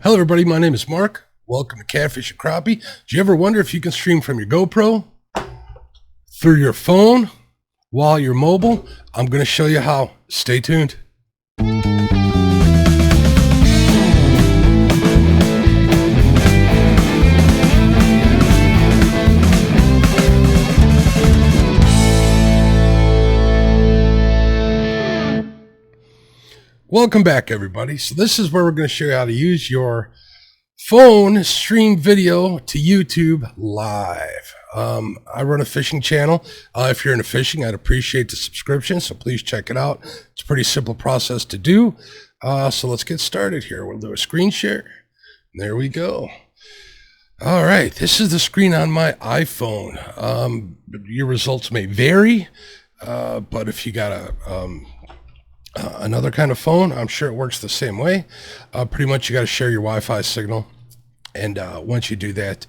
Hello everybody, my name is Mark. Welcome to Catfish and Crappie. Do you ever wonder if you can stream from your GoPro, through your phone, while you're mobile? I'm going to show you how. Stay tuned. Welcome back everybody. So this is where we're going to show you how to use your phone stream video to YouTube live. I run a fishing channel. If you're into fishing, I'd appreciate the subscription, so please check it out. It's a pretty simple process to do. So let's get started here. We'll do a screen share. There we go. All right, this is the screen on my iPhone. Your results may vary, but if you got another kind of phone, I'm sure it works the same way. Pretty much you got to share your Wi-Fi signal, and once you do that,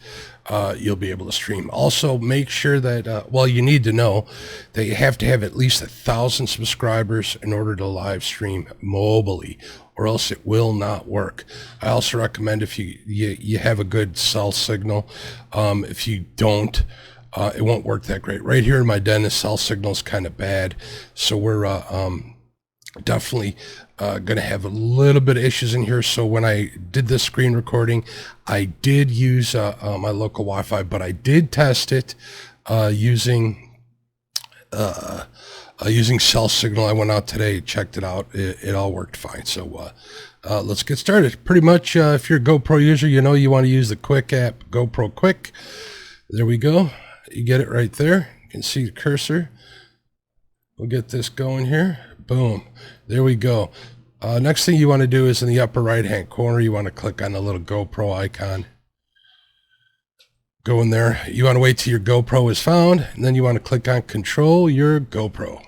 you'll be able to stream. Also, make sure that you need to know that you have to have at least 1,000 subscribers in order to live stream mobily, or else it will not work. I also recommend if you have a good cell signal. If you don't, it won't work that great. Right here in my den, the cell signal is kind of bad, so we're definitely gonna have a little bit of issues in here. So when I did this screen recording, I did use my local Wi-Fi, but I did test it using cell signal. I went out today, checked it out, it all worked fine. So let's get started. Pretty much if you're a GoPro user, you know you want to use the Quik app, GoPro Quik. There we go, you get it right there. You can see the cursor. We'll get this going here. Boom. There we go. Next thing you want to do is in the upper right hand corner, you want to click on the little GoPro icon. Go in there. You want to wait till your GoPro is found, and then you want to click on Control Your GoPro.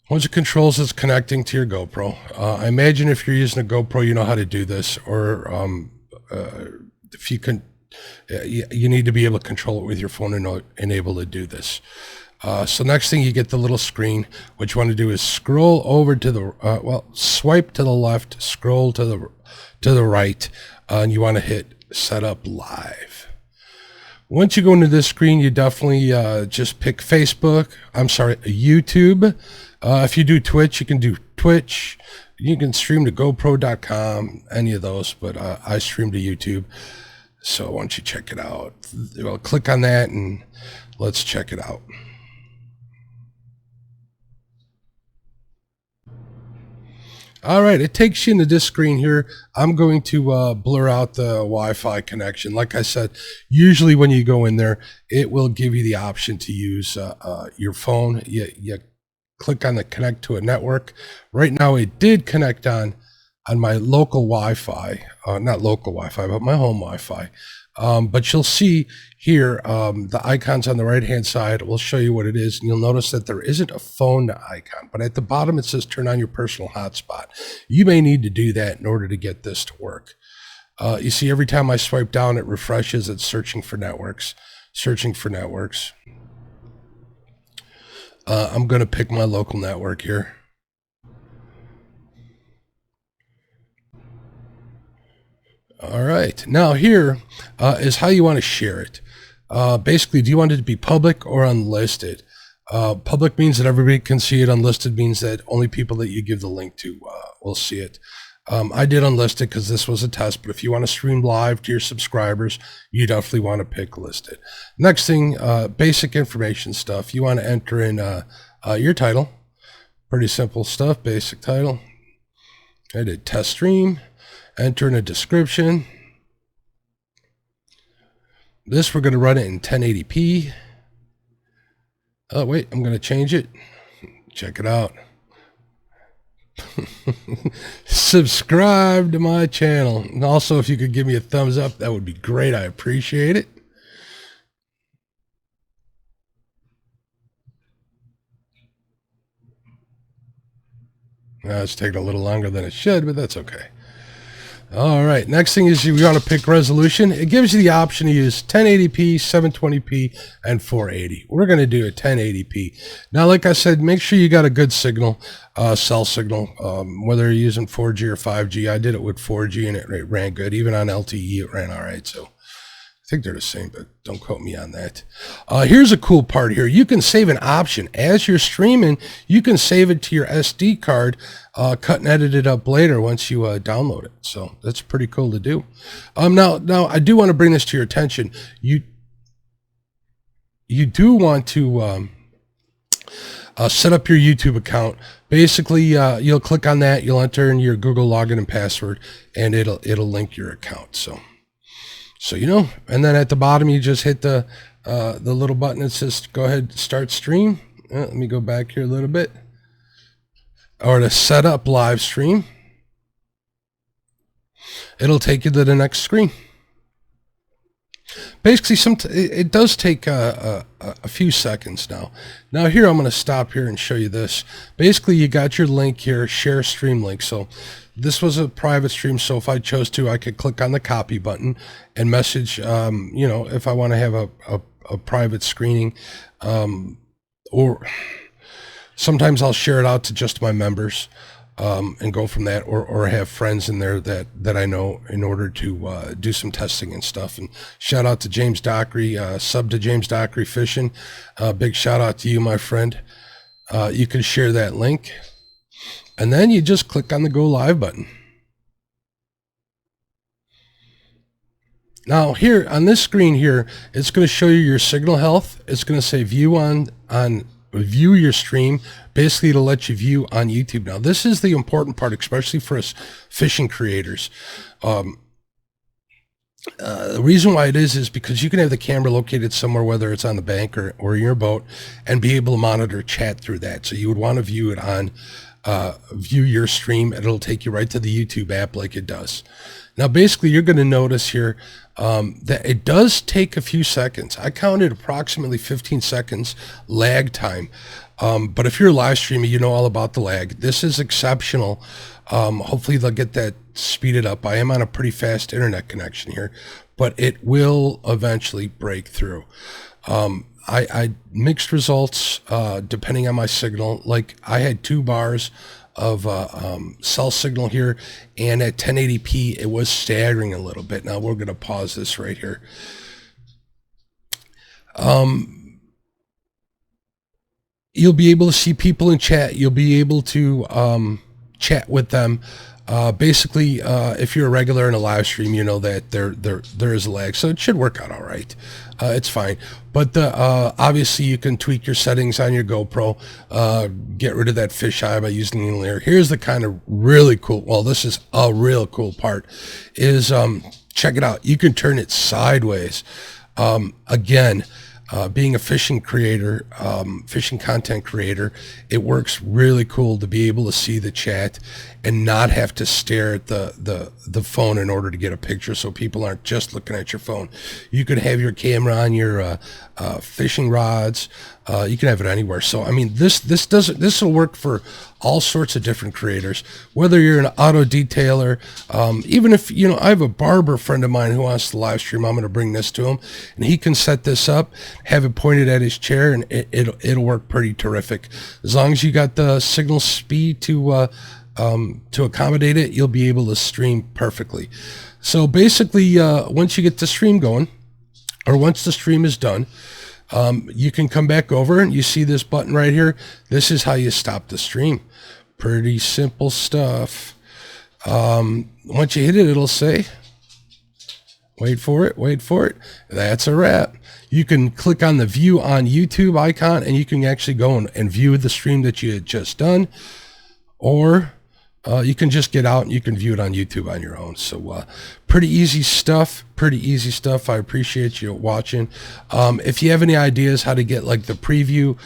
Once it controls it's connecting to your GoPro, I imagine if you're using a GoPro, you know how to do this, or if you can, you need to be able to control it with your phone and able to do this. So next thing, you get the little screen. What you want to do is scroll over to the swipe to the left, scroll to the right, and you want to hit Setup Live. Once you go into this screen, you definitely just pick YouTube. If you do Twitch, you can do Twitch. You can stream to GoPro.com, any of those, but I stream to YouTube. So why don't you check it out? Well, click on that and let's check it out. All right, it takes you into this screen here. I'm going to blur out the Wi-Fi connection. Like I said, usually when you go in there, it will give you the option to use your phone. You click on the connect to a network. Right now, it did connect on my local Wi-Fi, not local Wi-Fi, but my home Wi-Fi. But you'll see here the icons on the right hand side will show you what it is, and you'll notice that there isn't a phone icon, but at the bottom it says turn on your personal hotspot. You may need to do that in order to get this to work. You see, every time I swipe down, it refreshes. It's searching for networks. I'm going to pick my local network here. All right, now here is how you want to share it. Basically, do you want it to be public or unlisted? Public means that everybody can see it. Unlisted means that only people that you give the link to will see it. I did unlisted because this was a test, but if you want to stream live to your subscribers, you definitely want to pick listed. Next thing, basic information stuff. You want to enter in your title. Pretty simple stuff, basic title. I did test stream. Enter in a description. This, we're going to run it in 1080p. Oh, wait, I'm going to change it. Check it out. Subscribe to my channel. And also, if you could give me a thumbs up, that would be great. I appreciate it. Now, it's taking a little longer than it should, but that's okay. All right, next thing is you want to pick resolution. It gives you the option to use 1080p, 720p, and 480. We're going to do a 1080p. Now, like I said, make sure you got a good signal, cell signal, whether you're using 4G or 5G. I did it with 4G and it ran good. Even on LTE, it ran all right. So I think they're the same, but don't quote me on that. Here's a cool part here. You can save an option. As you're streaming, you can save it to your SD card, cut and edit it up later once you download it. So that's pretty cool to do. Now I do want to bring this to your attention. You do want to set up your YouTube account. Basically, you'll click on that. You'll enter in your Google login and password, and it'll link your account. So you know, and then at the bottom you just hit the little button that says go ahead, start stream. Let me go back here a little bit, or to set up live stream. It'll take you to the next screen. Basically, it does take a few seconds now. Now here I'm going to stop here and show you this. Basically, you got your link here, share stream link. So this was a private stream, so if I chose to, I could click on the copy button and message, you know, if I want to have a private screening, or sometimes I'll share it out to just my members, and go from that, or have friends in there that I know in order to do some testing and stuff. And shout out to James Dockery, sub to James Dockery Fishing. Big shout out to you, my friend. You can share that link. And then you just click on the go live button. Now here on this screen here, it's going to show you your signal health. It's going to say view on view your stream. Basically, it'll let you view on YouTube. Now this is the important part, especially for us fishing creators. The reason why it is because you can have the camera located somewhere, whether it's on the bank or your boat, and be able to monitor chat through that. So you would want to view it on view your stream, and it'll take you right to the YouTube app like it does. Now basically you're going to notice here that it does take a few seconds. I counted approximately 15 seconds lag time, but if you're a live streamer, you know all about the lag. This is exceptional. Hopefully they'll get that speeded up. I am on a pretty fast internet connection here, but it will eventually break through. I mixed results depending on my signal. Like I had 2 bars of cell signal here, and at 1080p it was staggering a little bit. Now we're going to pause this right here. You'll be able to see people in chat. You'll be able to chat with them. Basically, if you're a regular in a live stream, you know that there is a lag, so it should work out all right. It's fine. But obviously, you can tweak your settings on your GoPro, get rid of that fisheye by using the layer. Here's the kind of really cool, well, this is a real cool part, is check it out. You can turn it sideways. Again, being a fishing creator, fishing content creator, it works really cool to be able to see the chat and not have to stare at the phone in order to get a picture, so people aren't just looking at your phone. You could have your camera on your fishing rods. You can have it anywhere. So I mean, this will work for all sorts of different creators, whether you're an auto detailer, even if, you know, I have a barber friend of mine who wants to live stream. I'm going to bring this to him, and he can set this up, have it pointed at his chair, and it'll work pretty terrific. As long as you got the signal speed to accommodate it, you'll be able to stream perfectly. So basically, once you get the stream going, or once the stream is done, you can come back over and you see this button right here. This is how you stop the stream. Pretty simple stuff. Once you hit it, it'll say, wait for it. That's a wrap. You can click on the view on YouTube icon, and you can actually go and view the stream that you had just done, or you can just get out and you can view it on YouTube on your own. So pretty easy stuff. Pretty easy stuff. I appreciate you watching. If you have any ideas how to get like the preview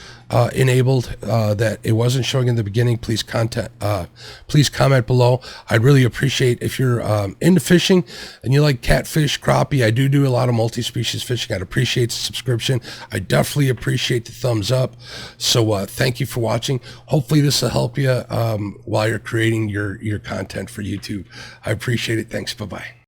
enabled that it wasn't showing in the beginning, please comment below. I'd really appreciate if you're into fishing and you like catfish, crappie. I do a lot of multi-species fishing. I'd appreciate the subscription. I definitely appreciate the thumbs up. So thank you for watching. Hopefully this will help you while you're creating your content for YouTube. I appreciate it. Thanks. Bye-bye.